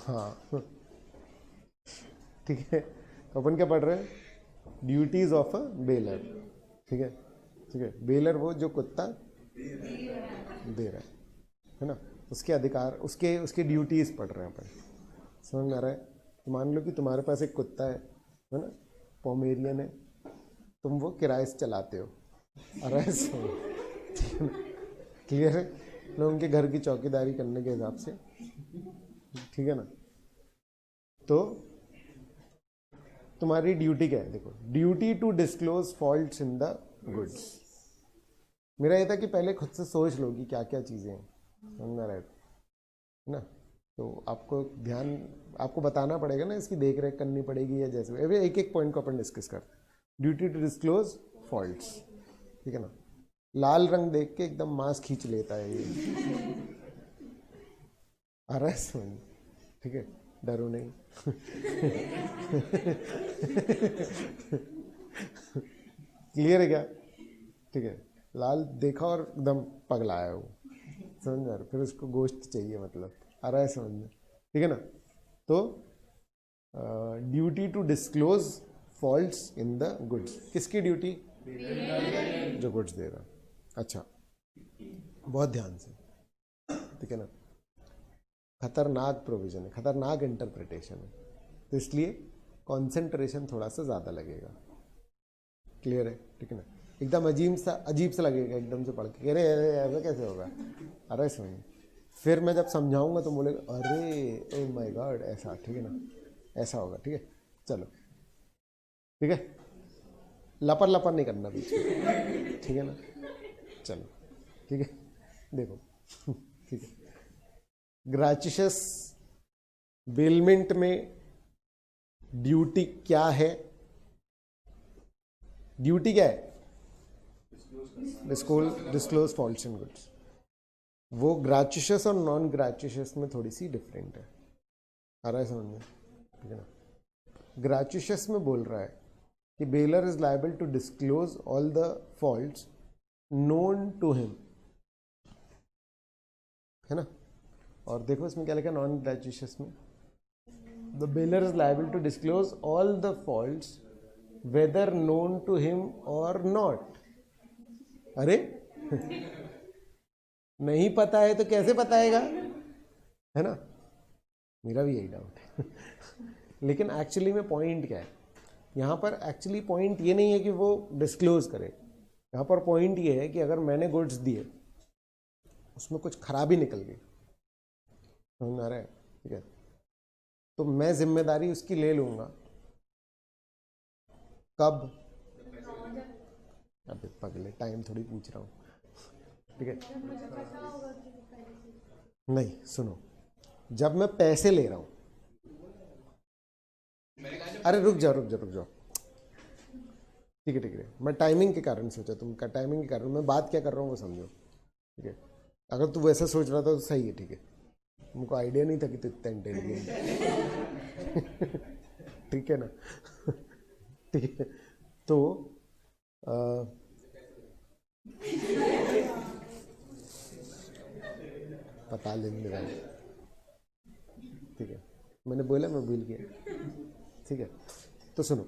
हाँ ठीक है, तो अपन क्या पढ़ रहे हैं? Duties of a baler. ठीक है, ठीक है, बेलर वो जो कुत्ता दे रहा है ना, उसके अधिकार, उसके उसके ड्यूटीज पढ़ रहे हैं अपन। समझ में आ रहा है? तो मान लो कि तुम्हारे पास एक कुत्ता है ना, पोमेरियन है, तुम वो किराए से चलाते हो, अरे क्लियर है, लोगों के घर की चौकीदारी करने के हिसाब से, ठीक है ना। तो तुम्हारी ड्यूटी क्या है? देखो, duty to disclose faults in the goods. मेरा ये था कि पहले खुद से सोच लो कि क्या क्या चीज़ें हैं, समझ में आ रहा है ना। तो आपको ध्यान, आपको बताना पड़ेगा ना, इसकी देख रेख करनी पड़ेगी, या जैसे अभी एक एक पॉइंट को अपन डिस्कस करते हैं। ड्यूटी टू डिस्क्लोज फॉल्ट्स, ठीक है ना। लाल रंग देख के एकदम मांस खींच लेता है ये, आ रहा है समझ? ठीक है, डरो नहीं क्लियर है क्या? ठीक है, लाल देखा और एकदम पगलाया वो, समझ में आ रहा? फिर उसको गोश्त चाहिए, मतलब आ रहा है समझ में? ठीक है ना। तो duty to disclose faults in the goods, किसकी ड्यूटी? जो गुड्स दे रहा। अच्छा, बहुत ध्यान से, ठीक है ना। खतरनाक प्रोविजन है, खतरनाक इंटरप्रिटेशन है, तो इसलिए कंसंट्रेशन थोड़ा सा ज़्यादा लगेगा। क्लियर है? ठीक है ना। एकदम अजीब सा लगेगा एकदम से पढ़ के, अरे अरे ऐसा कैसे होगा, अरे समझ। फिर मैं जब समझाऊंगा तो बोलेगा अरे ओ माय गॉड ऐसा, ठीक है ना, ऐसा होगा। ठीक है, चलो ठीक है, लपर लपर नहीं करना बीच में, ठीक है ना। चलो ठीक है, देखो ठीक है, ग्रेचुइटस बेलमेंट में ड्यूटी क्या है? ड्यूटी क्या है? डिस्क्लोज फॉल्ट्स इन गुड्स। वो ग्रेचुइटस और नॉन ग्रेचुइटस में थोड़ी सी डिफरेंट है, आ रहा है समझ में? ठीक है ना। ग्रेचुइटस में बोल रहा है कि bailor is liable to disclose all the faults known to him, है ना। और देखो इसमें क्या लिखा नॉन ग्रेचुइटस में, the bailor is liable to disclose all the faults whether known to him और नॉट। अरे नहीं पता है तो कैसे बताएगा, है ना। मेरा भी यही डाउट है लेकिन एक्चुअली में पॉइंट क्या है यहाँ पर? एक्चुअली पॉइंट ये नहीं है कि वो डिस्क्लोज करे, यहाँ पर पॉइंट ये है कि अगर मैंने गुड्स दिए, उसमें कुछ खराबी निकल गई, समझ में आ रहा है? ठीक है, तो मैं जिम्मेदारी उसकी ले लूंगा। कब? अबे पगले, टाइम थोड़ी पूछ रहा हूँ, ठीक है। नहीं सुनो, जब मैं पैसे ले रहा हूं, अरे रुक जाओ रुक जाओ रुक जाओ, ठीक है ठीक है, मैं टाइमिंग के कारण सोचा, तुम का टाइमिंग के कारण मैं बात क्या कर रहा हूँ वो समझो, ठीक है। अगर तू वैसा सोच रहा था तो सही है, ठीक है, मुझको आइडिया नहीं था कि तू इतना इंटेलिजेंट ठीक है ना ठीक है, तो पता लेने वाले, ठीक है, मैंने बोला मैं भूल गया, ठीक है। तो सुनो,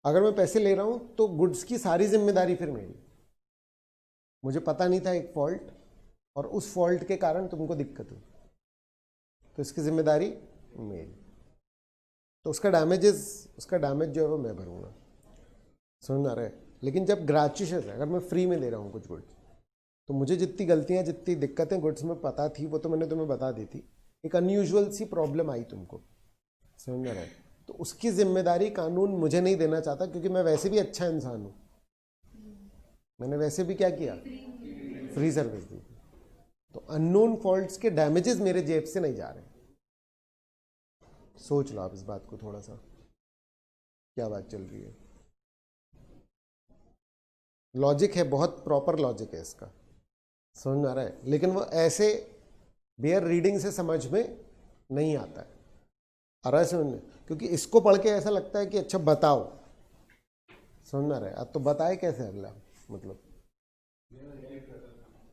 अगर मैं पैसे ले रहा हूं तो गुड्स की सारी जिम्मेदारी फिर मेरी, मुझे पता नहीं था एक फॉल्ट, और उस फॉल्ट के कारण तुमको दिक्कत हुई, तो इसकी जिम्मेदारी मेरी, तो उसका डैमेज जो है वो मैं भरूंगा, समझ में आ रहा है। लेकिन जब ग्रेचुइटस है, अगर मैं फ्री में दे रहा हूँ कुछ गुड्स, तो मुझे जितनी गलतियां जितनी दिक्कतें गुड्स में पता थी वो तो मैंने तुम्हें बता दी थी, एक अनयूजुअल सी प्रॉब्लम आई तुमको, समझ में आ रहा है, तो उसकी जिम्मेदारी कानून मुझे नहीं देना चाहता, क्योंकि मैं वैसे भी अच्छा इंसान हूं, मैंने वैसे भी क्या किया, फ्री सर्विस दी, तो अननोन फॉल्ट्स के डैमेजेस मेरे जेब से नहीं जा रहे। सोच लो आप इस बात को थोड़ा सा, क्या बात चल रही है। लॉजिक है, बहुत प्रॉपर लॉजिक है इसका, समझ में आ रहा है, लेकिन वो ऐसे बेयर रीडिंग से समझ में नहीं आता है, आ रहा है समझ में? क्योंकि इसको पढ़ के ऐसा लगता है कि अच्छा बताओ, समझ में आ रहा है? अब तो बताए कैसे अगला, मतलब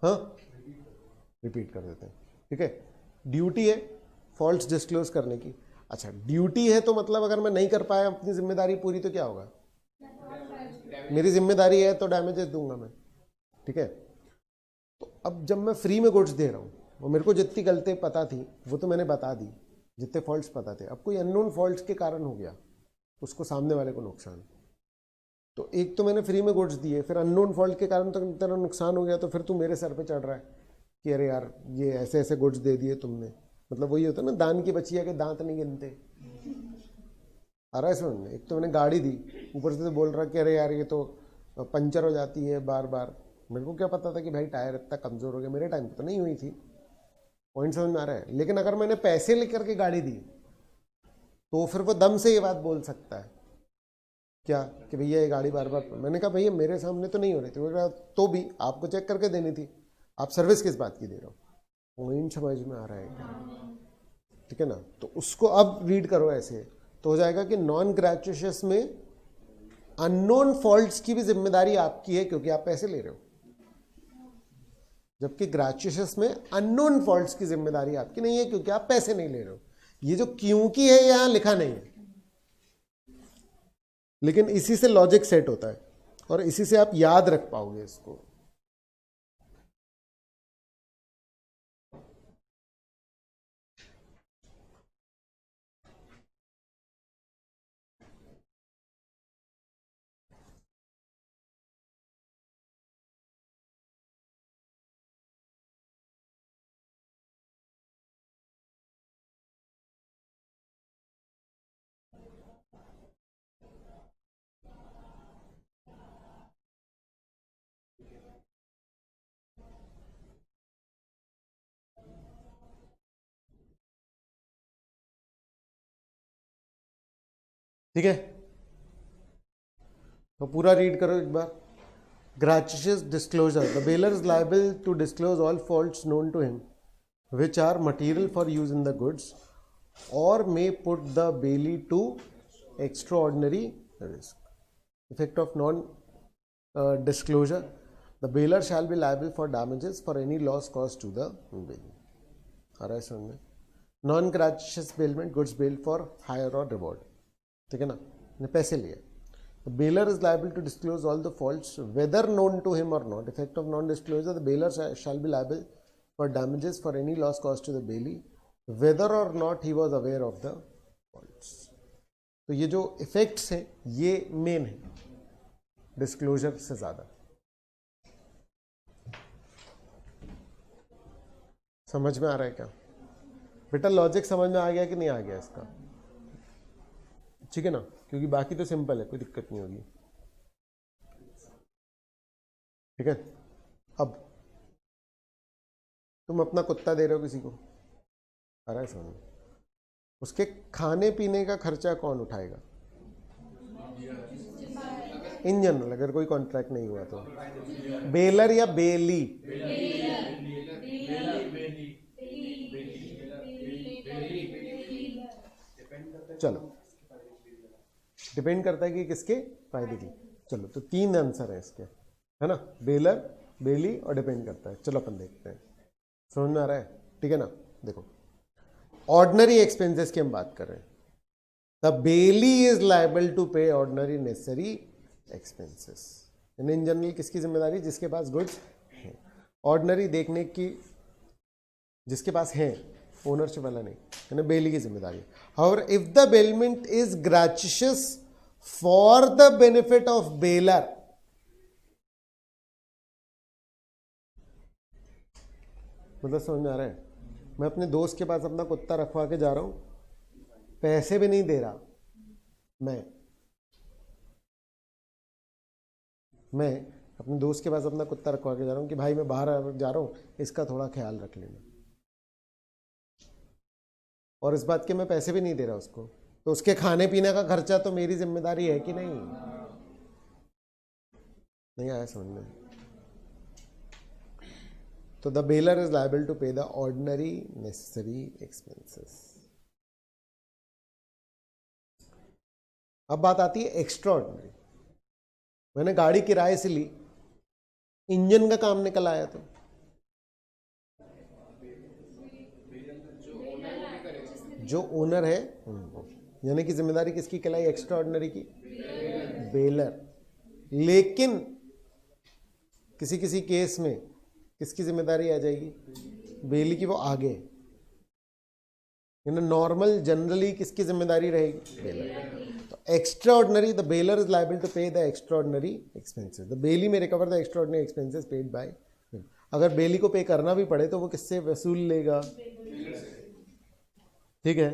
हाँ रिपीट कर देते हैं, ठीक है। ड्यूटी है फॉल्ट्स डिस्क्लोज करने की। अच्छा, ड्यूटी है तो मतलब अगर मैं नहीं कर पाया अपनी जिम्मेदारी पूरी तो क्या होगा, मेरी जिम्मेदारी है तो डैमेजेस दूंगा मैं, ठीक है। तो अब जब मैं फ्री में गुड्स दे रहा हूँ और मेरे को जितनी गलती पता थी वो तो मैंने बता दी, जितने फॉल्ट्स पता थे, अब कोई अननोन फॉल्ट्स के कारण हो गया उसको सामने वाले को नुकसान, तो एक तो मैंने फ्री में गुड्स दिए, फिर अननोन फॉल्ट के कारण तो तेरा नुकसान हो गया, तो फिर तू मेरे सर पे चढ़ रहा है कि अरे यार ये ऐसे ऐसे गुड्स दे दिए तुमने। मतलब वही होता है ना, दान की बचिया के दांत नहीं गिनते। आ रहा है समझ में? एक तो मैंने गाड़ी दी, ऊपर से तो बोल रहा कि अरे यार ये तो पंचर हो जाती है बार बार। मेरे को क्या पता था कि भाई टायर इतना कमज़ोर हो गया, मेरे टाइम पर तो नहीं हुई थी। पॉइंट समझ में आ रहा है? लेकिन अगर मैंने पैसे लेकर के गाड़ी दी तो फिर वो दम से ये बात बोल सकता है क्या कि भैया ये गाड़ी बार बार, मैंने कहा भैया मेरे सामने तो नहीं हो रही थी, वो कहा तो भी आपको चेक करके देनी थी, आप सर्विस किस बात की दे रहे हो। पॉइंट समझ में आ रहा है क्या? ठीक है ना? तो उसको अब रीड करो ऐसे, तो हो जाएगा कि नॉन ग्रेचुइटस में अननोन फॉल्ट्स की भी जिम्मेदारी आपकी है क्योंकि आप पैसे ले रहे हो, जबकि ग्रेचुइटस में अननोन फॉल्ट्स की जिम्मेदारी आपकी नहीं है क्योंकि आप पैसे नहीं ले रहे हो। ये जो क्योंकि है यहां लिखा नहीं है, लेकिन इसी से लॉजिक सेट होता है और इसी से आप याद रख पाओगे इसको। ठीक है, तो पूरा रीड करो एक बार। Gratuitous disclosure. The bailor is liable to disclose all faults known to him, which are material for use in the goods, or may put the bailee to extraordinary risk. Effect of non disclosure. The bailor shall be liable for damages for any loss caused to the bailee. आ रहा है समझ में? Non gratuitous bailment, goods bail for hire और reward, ठीक है ना, ने पैसे लिए। The bailor is liable to disclose all the faults whether known to him or not. Effect of non-disclosure, the bailor shall be liable for damages for any loss caused to the bailee whether or not he was aware of the faults. तो ये जो effects हैं ये main है disclosure से ज्यादा। समझ में आ रहा है क्या बेटा? लॉजिक समझ में आ गया कि नहीं आ गया इसका? ठीक है ना, क्योंकि बाकी तो सिंपल है, कोई दिक्कत नहीं होगी। ठीक है, अब तुम अपना कुत्ता दे रहे हो किसी को, आ रहा है समझ में? उसके खाने पीने का खर्चा कौन उठाएगा? इन जनरल अगर कोई कॉन्ट्रैक्ट नहीं हुआ तो बेलर या बेली? चलो, डिपेंड करता है कि किसके फायदे की। चलो, तो 3 आंसर है इसके, है ना, बेलर, बेली और डिपेंड करता है। चलो अपन देखते हैं, समझ में आ रहा है? ठीक है ना? देखो, ऑर्डिनरी एक्सपेंसेस की हम बात कर रहे हैं। The bailee is liable to pay ordinary necessary expenses. In general किसकी जिम्मेदारी? जिसके पास गुड्स हैं। ऑर्डिनरी देखने की जिसके पास है, ओनरशिप वाला नहीं, यानी बेली की जिम्मेदारी। However if the bailment is gratuitous for the benefit of bailor, मतलब समझ में आ रहा है? मैं अपने दोस्त के पास अपना कुत्ता रखवा के जा रहा हूं, पैसे भी नहीं दे रहा, मैं अपने दोस्त के पास अपना कुत्ता रखवा के जा रहा हूं कि भाई मैं बाहर जा रहा हूं, इसका थोड़ा ख्याल रख लेना, और इस बात के मैं पैसे भी नहीं दे रहा उसको, तो उसके खाने पीने का खर्चा तो मेरी जिम्मेदारी है कि नहीं? नहीं आया समझ में? तो the bailor is liable to pay the ordinary necessary expenses. अब बात आती है एक्स्ट्रा ऑर्डिनरी। मैंने गाड़ी किराए से ली, इंजन का काम निकल आया तो जो ओनर है उनको, यानी कि जिम्मेदारी किसकी कहलाई? एक्स्ट्रा ऑर्डिनरी की, बेलर। लेकिन किसी किसी केस में किसकी जिम्मेदारी आ जाएगी? बेली की, वो आगे। नॉर्मल जनरली किसकी जिम्मेदारी रहेगी? बेलर। तो extraordinary, the bailor is liable to pay the extraordinary expenses, the bailee may recover the extraordinary expenses paid by. अगर बेली को पे करना भी पड़े तो वो किससे वसूल लेगा? ठीक है,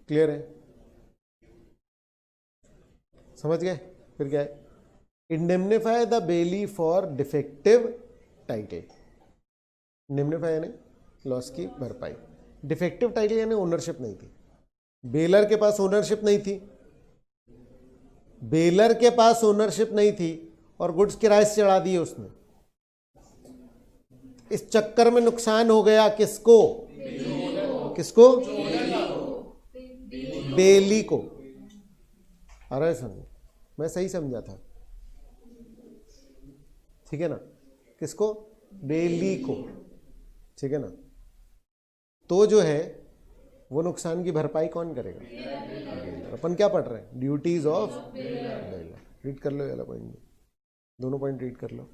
क्लियर है? समझ गए? फिर क्या है? इंडेमनिफाई the belly for defective title. इंडेमनिफाई यानी लॉस की भरपाई। डिफेक्टिव टाइटल यानी ओनरशिप नहीं थी, बेलर के पास ओनरशिप नहीं थी, बेलर के पास ओनरशिप नहीं थी और गुड्स किराए से चढ़ा दिए उसने। इस चक्कर में नुकसान हो गया किसको? किसको? बेली को। आ रहा है समझ? मैं सही समझा था? ठीक है ना? किसको? बेली को। ठीक है ना? तो जो है वो नुकसान की भरपाई कौन करेगा? बेलर। अपन क्या पढ़ रहे हैं? Duties of baler. रीड कर लो ये वाला पॉइंट, दोनों पॉइंट रीड कर लो।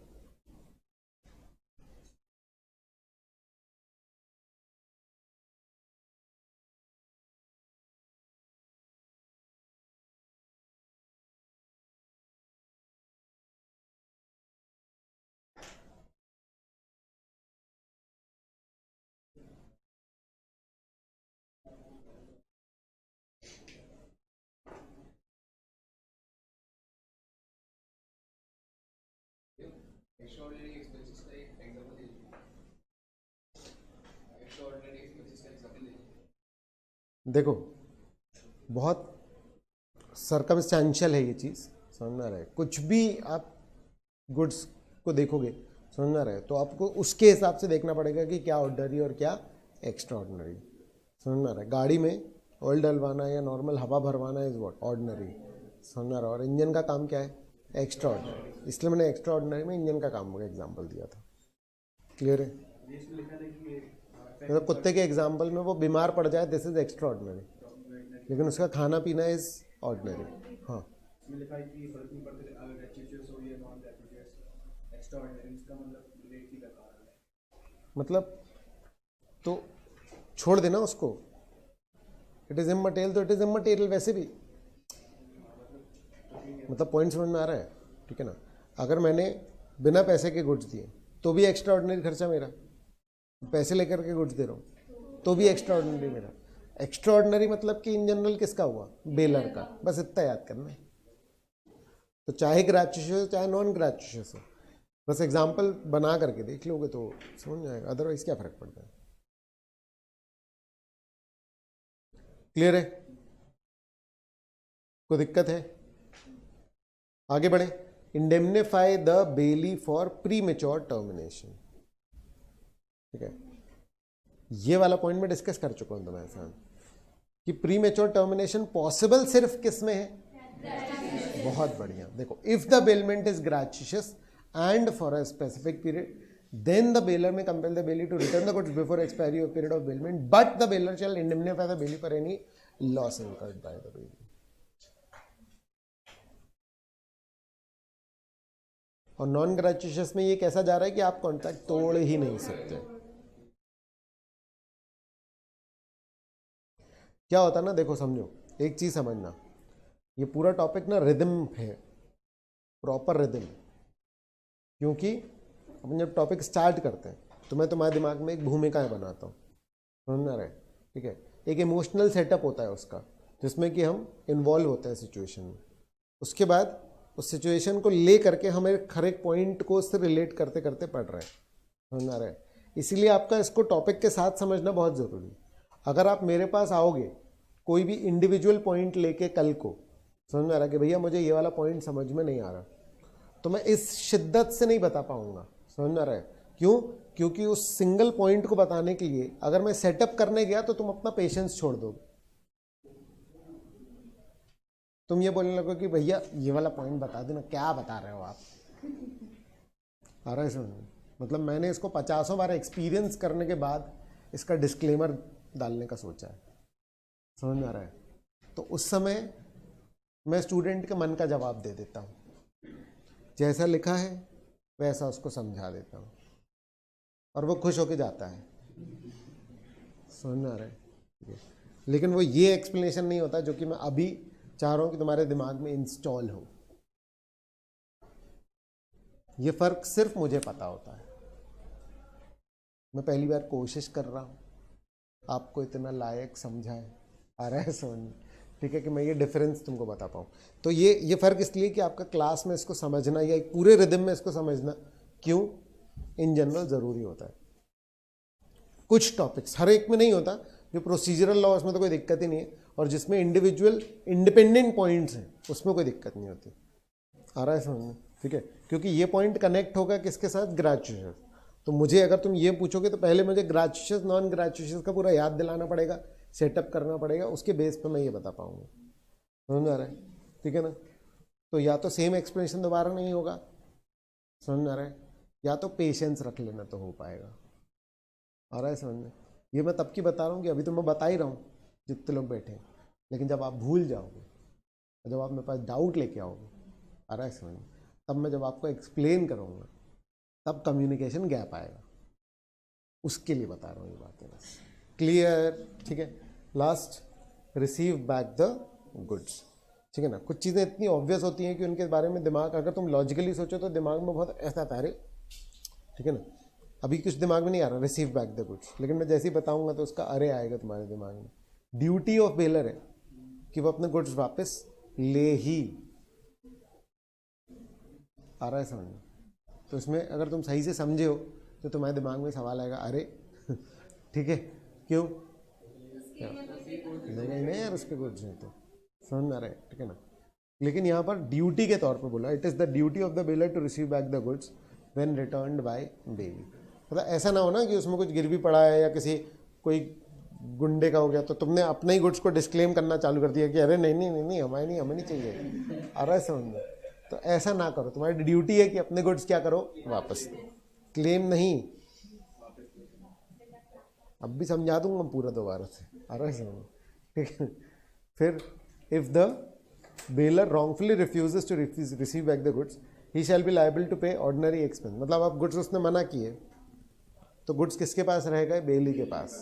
देखो बहुत सर्कमस्टेंशियल है ये चीज़, समझ में आ रहा है? कुछ भी आप गुड्स को देखोगे, समझ में आ रहा है, तो आपको उसके हिसाब से देखना पड़ेगा कि क्या ऑर्डिनरी और क्या एक्स्ट्रा ऑर्डिनरी। समझ में आ रहा है? गाड़ी में ऑयल डलवाना या नॉर्मल हवा भरवाना इज व्हाट? ऑर्डिनरी। समझ में आ रहा है? और इंजन का काम क्या है? Extra ordinary. इसलिए मैंने एक्स्ट्रा ऑर्डिनरी में इंजन का काम का एग्जाम्पल दिया था। क्लियर है? मतलब कुत्ते के एग्जाम्पल में वो बीमार पड़ जाए, दिस इज एक्स्ट्रा ऑर्डिनरी, लेकिन उसका खाना पीना इज ऑर्डिनरी। हाँ, मतलब तो छोड़ देना उसको। इट इज इमटेरियल तो इट इज इमटेरियल वैसे भी। मतलब पॉइंट समझ में आ रहा है? ठीक है ना? अगर मैंने बिना पैसे के गुड्स दिए तो भी एक्स्ट्रा ऑर्डिनरी खर्चा मेरा, पैसे लेकर के गुड्स दे रहा हूँ तो भी एक्स्ट्रा ऑर्डिनरी मेरा। एक्स्ट्रा ऑर्डिनरी मतलब कि इन जनरल किसका हुआ? बेलर का। बस इतना याद करना है। तो चाहे ग्रेचुइटस हो चाहे नॉन ग्रेचुइटस हो, बस एग्जाम्पल बना करके देख लोगे तो समझ जाएगा, अदरवाइज क्या फर्क पड़ता है। क्लियर है? कोई दिक्कत है? आगे बढ़े। इंडेमनिफाई the belly for pre mature termination. ठीक है, ये वाला पॉइंट मैं डिस्कस कर चुका हूं तुम्हारे साथ कि प्री मेच्योर टर्मिनेशन पॉसिबल सिर्फ किस में है? बहुत बढ़िया। देखो, if the bailment is gratuitous and for a specific period, then the bailor may compel the bailey to return the goods before expiry of period of bailment, but the bailor shall indemnify the bailey for any loss incurred by the bailey. और non gratuitous में ये कैसा जा रहा है कि आप contract तोड़ ही नहीं सकते। क्या होता है ना, देखो समझो, एक चीज समझना, ये पूरा टॉपिक ना रिदम है, प्रॉपर रिदम। क्योंकि अपन जब टॉपिक स्टार्ट करते हैं तो मैं तुम्हारे दिमाग में एक भूमिकाएं बनाता हूँ, समझ में आ रहा है? ठीक है, एक इमोशनल सेटअप होता है उसका, जिसमें कि हम इन्वॉल्व होते हैं सिचुएशन में। उसके बाद उस सिचुएशन को ले करके हम हर एक पॉइंट को उससे रिलेट करते करते पढ़ रहे हैं, समझ में आ रहा है? इसीलिए आपका इसको टॉपिक के साथ समझना बहुत ज़रूरी है। अगर आप मेरे पास आओगे कोई भी इंडिविजुअल पॉइंट लेके कल को, समझ में आ रहा है कि भैया मुझे ये वाला पॉइंट समझ में नहीं आ रहा, तो मैं इस शिद्दत से नहीं बता पाऊंगा। समझ में आ रहा है? क्यों? क्योंकि उस सिंगल पॉइंट को बताने के लिए अगर मैं सेटअप करने गया तो तुम अपना पेशेंस छोड़ दोगे। तुम ये बोलने लगो कि भैया ये वाला पॉइंट बता देना, क्या बता रहे हो आप। आ रहा है समझ में? मतलब मैंने इसको 50 बार एक्सपीरियंस करने के बाद इसका डिस्क्लेमर डालने का सोचा है, समझ में आ रहा है? तो उस समय मैं स्टूडेंट के मन का जवाब दे देता हूँ, जैसा लिखा है वैसा उसको समझा देता हूँ और वो खुश होके जाता है, समझ में आ रहा है? लेकिन वो ये एक्सप्लेनेशन नहीं होता जो कि मैं अभी चाह रहा हूँ कि तुम्हारे दिमाग में इंस्टॉल हो। ये फर्क सिर्फ मुझे पता होता है। मैं पहली बार कोशिश कर रहा हूँ आपको इतना लायक समझाए, आ रहा है समझ में? ठीक है, कि मैं ये डिफरेंस तुमको बता पाऊँ। तो ये फ़र्क इसलिए कि आपका क्लास में इसको समझना या एक पूरे रिदम में इसको समझना क्यों इन जनरल ज़रूरी होता है। कुछ टॉपिक्स, हर एक में नहीं होता, जो प्रोसीजरल लॉ उसमें तो कोई दिक्कत ही नहीं है, और जिसमें इंडिविजुअल इंडिपेंडेंट पॉइंट्स हैं उसमें कोई दिक्कत नहीं होती, आ रहा है समझ में? ठीक है, क्योंकि ये पॉइंट कनेक्ट होगा किसके साथ? ग्रेजुएशन। तो मुझे अगर तुम ये पूछोगे तो पहले मुझे ग्रेजुएशन नॉन ग्रेजुएशन का पूरा याद दिलाना पड़ेगा, सेटअप करना पड़ेगा, उसके बेस पे मैं ये बता पाऊंगा, समझ में आ रहा है? ठीक है ना? तो या तो सेम एक्सप्लेनेशन दोबारा नहीं होगा, समझ में आ रहा है, या तो पेशेंस रख लेना तो हो पाएगा, आ रहा है समझ में? ये मैं तब की बता रहा हूँ कि अभी तो मैं बता ही रहा हूँ जितने लोग बैठे हैं, लेकिन जब आप भूल जाओगे, जब आप मेरे पास डाउट लेके आओगे, आ रहा है समझ में, तब मैं जब आपको एक्सप्लेन करूँगा तब कम्युनिकेशन गैप आएगा, उसके लिए बता रहा हूँ ये बातें बस। क्लियर? ठीक है। Last, receive back the goods. ठीक है ना? कुछ चीज़ें इतनी ऑब्वियस होती हैं कि उनके बारे में दिमाग, अगर तुम लॉजिकली सोचो तो दिमाग में बहुत ऐसा आता है, ठीक है ना? अभी कुछ दिमाग में नहीं आ रहा रिसीव बैक द गुड्स, लेकिन मैं जैसे ही बताऊंगा तो उसका अरे आएगा तुम्हारे दिमाग में। ड्यूटी ऑफ बेलर है कि वो अपने गुड्स वापस ले ही, आ रहा है समझ में? तो इसमें अगर तुम सही से समझे हो तो तुम्हारे दिमाग में सवाल आएगा, अरे ठीक है, क्यों? नहीं नहीं यार, उसके गुड्स नहीं, तो समझ में आ रहा है? ठीक है ना? लेकिन यहाँ पर ड्यूटी के तौर पर बोला, it is the duty of the bailor to receive back the goods when returned by bailee. मतलब ऐसा ना हो ना कि उसमें कुछ गिरवी पड़ा है या किसी कोई गुंडे का हो गया तो तुमने अपने ही गुड्स को डिस्क्लेम करना चालू कर दिया कि अरे नहीं नहीं नहीं नहीं, हमें नहीं चाहिए, आ रहा है समझ में? तो ऐसा ना करो, तुम्हारी ड्यूटी है कि अपने गुड्स क्या करो, वापस, क्लेम नहीं। अब भी समझा दूंगा पूरा दोबारा से, आ रहा है समझ में? ठीक है। फिर if the baler wrongfully refuses to receive back the goods, he shall be liable to pay ordinary expense। मतलब आप गुड्स उसने मना किए तो गुड्स किसके पास रहेगा? बेली के पास।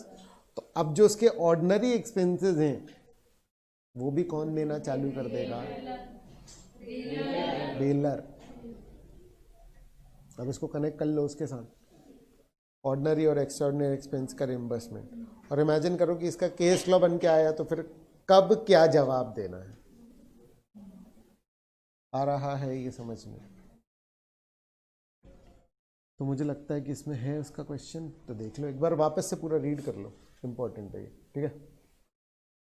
तो अब जो उसके ऑर्डिनरी एक्सपेंसेस हैं वो भी कौन देना चालू कर देगा? बेलर। अब इसको कनेक्ट कर लो उसके साथ, ऑर्डिनरी और एक्स्ट्राऑर्डिनरी एक्सपेंस का रिम्बर्समेंट, और इमेजिन करो कि इसका केस लॉ बन के आया तो फिर कब क्या जवाब देना है। आ रहा है ये समझ में? तो मुझे लगता है कि इसमें है उसका क्वेश्चन, तो देख लो एक बार वापस से पूरा रीड कर लो, इंपॉर्टेंट है ये, ठीक है।